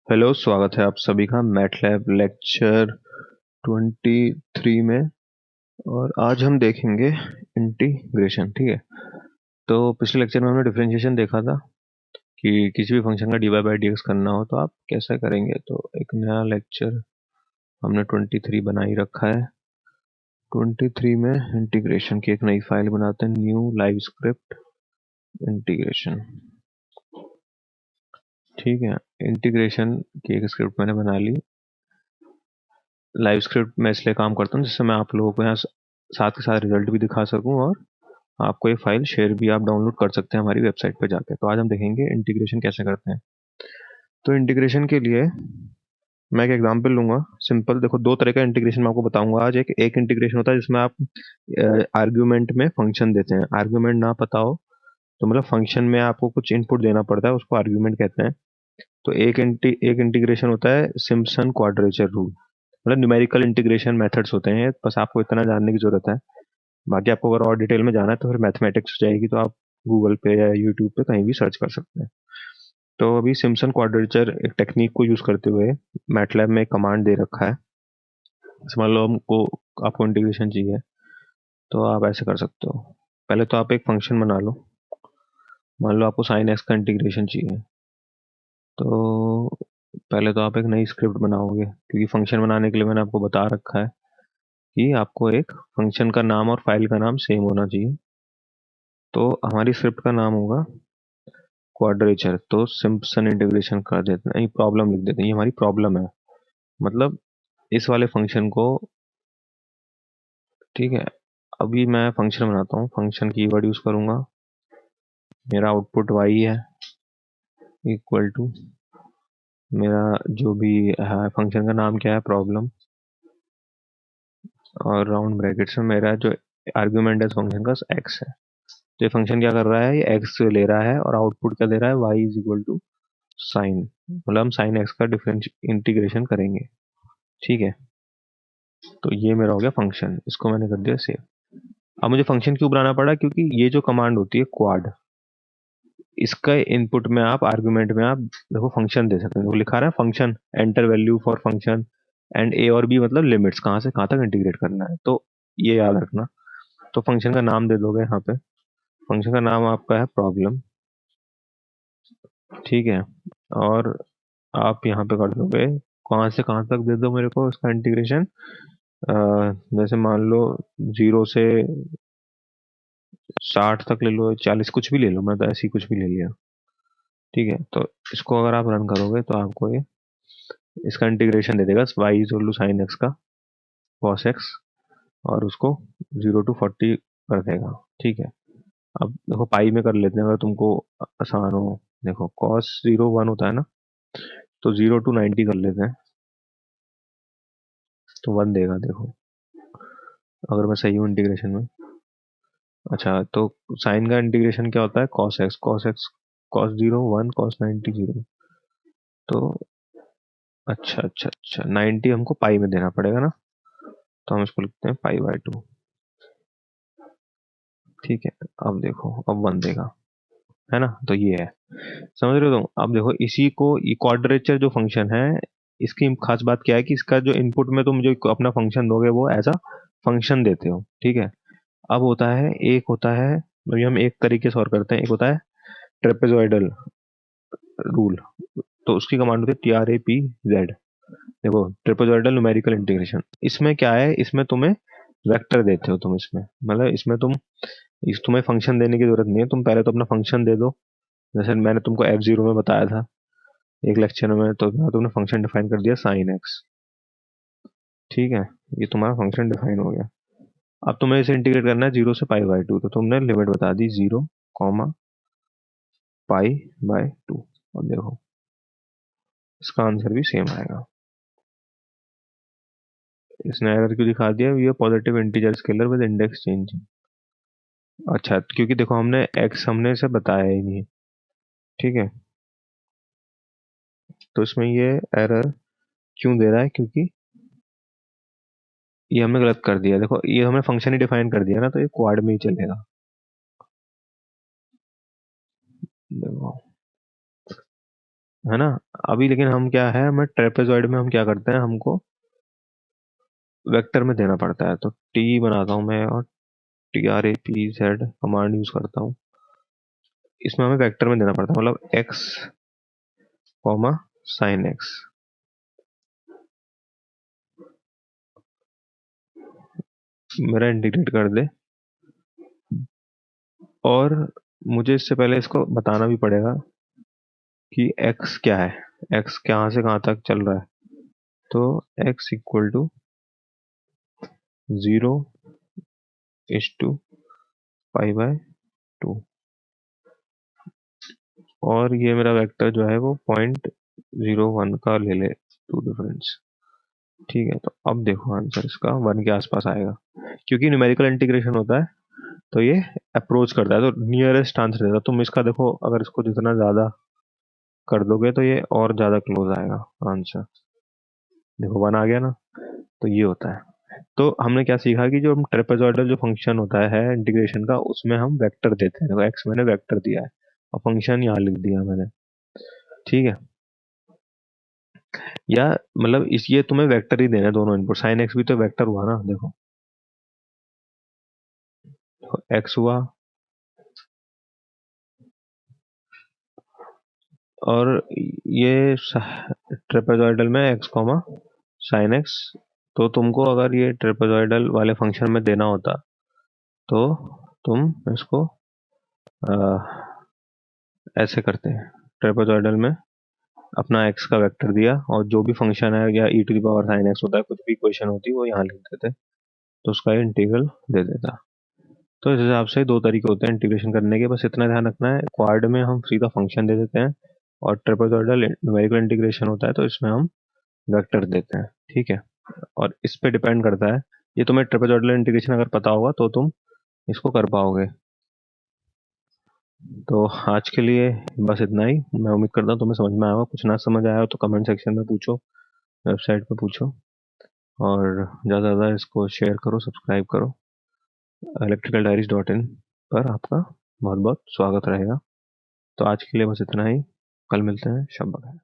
Hello, स्वागत है आप सभी का मैटलैब लेक्चर 23 में। और आज हम देखेंगे इंटीग्रेशन। ठीक है। तो पिछले लेक्चर में हमने डिफरेंशिएशन देखा था कि किसी भी फंक्शन का D Y by D X करना हो तो आप कैसे करेंगे। तो एक नया लेक्चर हमने 23 बना ही रखा है। 23 में इंटीग्रेशन की एक नई फाइल बनाते हैं, न्यू लाइव स्क्रिप्ट इंटीग्रेशन। ठीक है। इंटीग्रेशन की एक स्क्रिप्ट मैंने बना ली। लाइव स्क्रिप्ट में इसलिए काम करता हूँ जिससे मैं आप लोगों को यहाँ साथ के साथ रिजल्ट भी दिखा सकूँ, और आपको ये फाइल शेयर भी आप डाउनलोड कर सकते हैं हमारी वेबसाइट पर जाके। तो आज हम देखेंगे इंटीग्रेशन कैसे करते हैं। तो इंटीग्रेशन के लिए मैं एक एग्जांपल लूंगा सिंपल। देखो, दो तरह का इंटीग्रेशन मैं आपको बताऊंगा आज। एक इंटीग्रेशन होता है जिसमें आप आर्ग्यूमेंट में फंक्शन देते हैं। आर्ग्यूमेंट ना पता हो तो मतलब फंक्शन में आपको कुछ इनपुट देना पड़ता है, उसको आर्ग्यूमेंट कहते हैं। तो एक इंटीग्रेशन होता है सिम्पसन क्वाड्रेचर रूल, मतलब न्यूमेरिकल इंटीग्रेशन मेथड्स होते हैं। बस आपको इतना जानने की जरूरत है। बाकी आपको अगर और डिटेल में जाना है तो फिर मैथमेटिक्स हो जाएगी, तो आप गूगल पे या यूट्यूब पे कहीं भी सर्च कर सकते हैं। तो अभी सिम्पसन क्वाड्रेचर एक टेक्निक को यूज करते हुए मैटलैब में एक कमांड दे रखा है। मान लो हमको आपको इंटीग्रेशन चाहिए तो आप ऐसे कर सकते हो। पहले तो आप एक फंक्शन बना लो। मान लो आपको साइन एक्स का इंटीग्रेशन चाहिए, तो पहले तो आप एक नई स्क्रिप्ट बनाओगे, क्योंकि फंक्शन बनाने के लिए मैंने आपको बता रखा है कि आपको एक फंक्शन का नाम और फाइल का नाम सेम होना चाहिए। तो हमारी स्क्रिप्ट का नाम होगा क्वाड्रेचर। तो सिम्पसन इंटीग्रेशन कर देते हैं, प्रॉब्लम लिख देते हैं। ये हमारी प्रॉब्लम है, मतलब इस वाले फंक्शन को। ठीक है। अभी मैं फंक्शन बनाता हूँ, फंक्शन कीवर्ड यूज करूंगा। मेरा आउटपुट y है, इक्वल टू मेरा जो भी है फंक्शन का नाम क्या है, प्रॉब्लम, और राउंड ब्रैकेट्स में मेरा जो आर्ग्यूमेंट है इस फंक्शन का x है। तो ये फंक्शन क्या कर रहा है, ये x ले रहा है और आउटपुट क्या दे रहा है, y is equal to sine, मतलब हम साइन x का डिफरेंस इंटीग्रेशन करेंगे। ठीक है। तो ये मेरा हो गया फंक्शन, इसको मैंने कर दिया सेव। अब मुझे फंक्शन क्यों बनाना पड़ा, क्योंकि ये जो कमांड होती है क्वाड, इसका इनपुट में आप आर्गुमेंट में आप देखो फंक्शन दे सकते हैं। देखो लिखा रहा है function enter value for function and A और बी, मतलब लिमिट्स कहाँ से कहाँ तक इंटीग्रेट करना है। तो ये याद रखना। तो फंक्शन का नाम दे दोगे यहाँ पे। फंक्शन का नाम आपका है प्रॉब्लम। ठीक है। और आप यहाँ पे कर दोगे कहाँ से कहाँ तक दे दो मेरे को इसका इंटीग्रेशन। जैसे मान लो 0 से 60 तक ले लो, 40, कुछ भी ले लो। मैं तो ऐसी कुछ भी ले लिया। ठीक है। तो इसको अगर आप रन करोगे तो आपको ये इसका इंटीग्रेशन दे देगा, Y is equal to sine X का कॉस एक्स, और उसको 0 to 40 कर देगा। ठीक है। अब देखो पाई में कर लेते हैं अगर तुमको आसान हो। देखो कॉस 0 1 होता है ना, तो 0 to 90 कर लेते हैं, तो 1 देगा। देखो अगर मैं सही हूँ इंटीग्रेशन में। अच्छा, तो साइन का इंटीग्रेशन क्या होता है, कॉस एक्स कॉस 0 1 कॉस 90 0। तो अच्छा 90 हमको पाई में देना पड़ेगा ना, तो हम इसको लिखते हैं पाई/2। ठीक है। अब देखो, अब 1 देगा, है ना। तो ये है, समझ रहे हो तुम। अब देखो इसी को, ये क्वाड्रेचर जो फंक्शन है, इसकी खास बात क्या है कि इसका जो इनपुट में तुम जो अपना फंक्शन दोगे वो एज अ फंक्शन देते हो। ठीक है। अब होता है, एक होता है, ये हम एक तरीके से और करते हैं। एक होता है ट्रेपेजॉइडल रूल, तो उसकी कमांड होती है TRAPZ। देखो ट्रेपेजॉइडल न्यूमेरिकल इंटीग्रेशन, इसमें क्या है, इसमें तुम्हें वेक्टर देते हो तुम। इसमें मतलब इसमें तुम्हें फंक्शन देने की जरूरत नहीं है। तुम पहले तो अपना फंक्शन दे दो, जैसे मैंने तुमको F0 में बताया था एक लेक्चर में। तो तुमने फंक्शन डिफाइन कर दिया साइन एक्स। ठीक है। ये तुम्हारा फंक्शन डिफाइन हो गया। अब तुम्हें इसे इंटीग्रेट करना है 0 से पाई/2। तो तुमने लिमिट बता दी 0, पाई/2। और देखो इसका आंसर भी सेम आएगा। इसने एरर क्यों दिखा दिया, ये positive integer scalar with index change. अच्छा, क्योंकि देखो हमने एक्स हमने इसे बताया ही नहीं है। ठीक है। तो इसमें ये एरर क्यों दे रहा है, क्योंकि ये हमने गलत कर दिया। देखो ये हमने फंक्शन ही डिफाइन कर दिया ना, तो ये क्वाड में ही चलेगा। देखो है ना। अभी लेकिन हम क्या है, हमें ट्रेपेजॉइड में हम क्या करते हैं, हमको वेक्टर में देना पड़ता है। तो टी बनाता हूँ मैं, और TRAPZ कमांड यूज करता हूँ। इसमें हमें वेक्टर में देना पड़ता है, मतलब x कॉमा साइन एक्स। मेरा इंटीग्रेट कर दे, और मुझे इससे पहले इसको बताना भी पड़ेगा कि x क्या है, x कहाँ से कहाँ तक चल रहा है। तो x इक्वल टू 0:π/2, और ये मेरा वेक्टर जो है वो 0.01 का ले ले, टू डिफरेंस। ठीक है, तो अब देखो आंसर इसका 1 के आसपास आएगा, क्योंकि न्यूमेरिकल इंटीग्रेशन होता है तो ये अप्रोच करता है, तो नियरेस्ट आंसर देता है। तुम इसका देखो, अगर इसको जितना ज्यादा कर दोगे तो ये और ज्यादा क्लोज आएगा आंसर। देखो 1 आ गया ना। तो ये होता है। तो हमने क्या सीखा कि जो हम ट्रेपेजॉइडल जो फंक्शन होता है इंटीग्रेशन का, उसमें हम वेक्टर देते हैं। देखो एक्स मैंने वेक्टर दिया है, और फंक्शन यहाँ लिख दिया मैंने। ठीक है, या मतलब इस ये तुम्हें वेक्टर ही देना है, दोनों इनपुट। साइन एक्स भी तो वेक्टर हुआ ना, देखो एक्स हुआ, और ये ट्रेपेजॉइडल में एक्स कॉमा साइन एक्स। तो तुमको अगर ये ट्रेपेजॉइडल वाले फंक्शन में देना होता, तो तुम इसको ऐसे करते हैं। ट्रेपेजॉइडल में अपना एक्स का वेक्टर दिया, और जो भी फंक्शन है या e⁻sin x होता है, कुछ भी इक्वेशन होती है वो यहाँ लिख देते, तो उसका इंटीग्रल दे देता। तो इस हिसाब से दो तरीके होते हैं इंटीग्रेशन करने के, बस इतना ध्यान रखना है। क्वाड में हम सीधा फंक्शन दे देते हैं, और ट्रेपेजॉइडल न्यूमेरिकल इंटीग्रेशन होता है तो इसमें हम वेक्टर देते हैं। ठीक है, और इस पे डिपेंड करता है। ये तुम्हें ट्रेपेजॉइडल इंटीग्रेशन अगर पता होगा तो तुम इसको कर पाओगे। तो आज के लिए बस इतना ही। मैं उम्मीद करता हूँ तुम्हें समझ में आया होगा। कुछ ना समझ आया हो तो कमेंट सेक्शन में पूछो, वेबसाइट पे पूछो, और ज़्यादा से ज़्यादा इसको शेयर करो, सब्सक्राइब करो। electricaldiaries.in पर आपका बहुत बहुत स्वागत रहेगा। तो आज के लिए बस इतना ही। कल मिलते हैं। शब बखैर।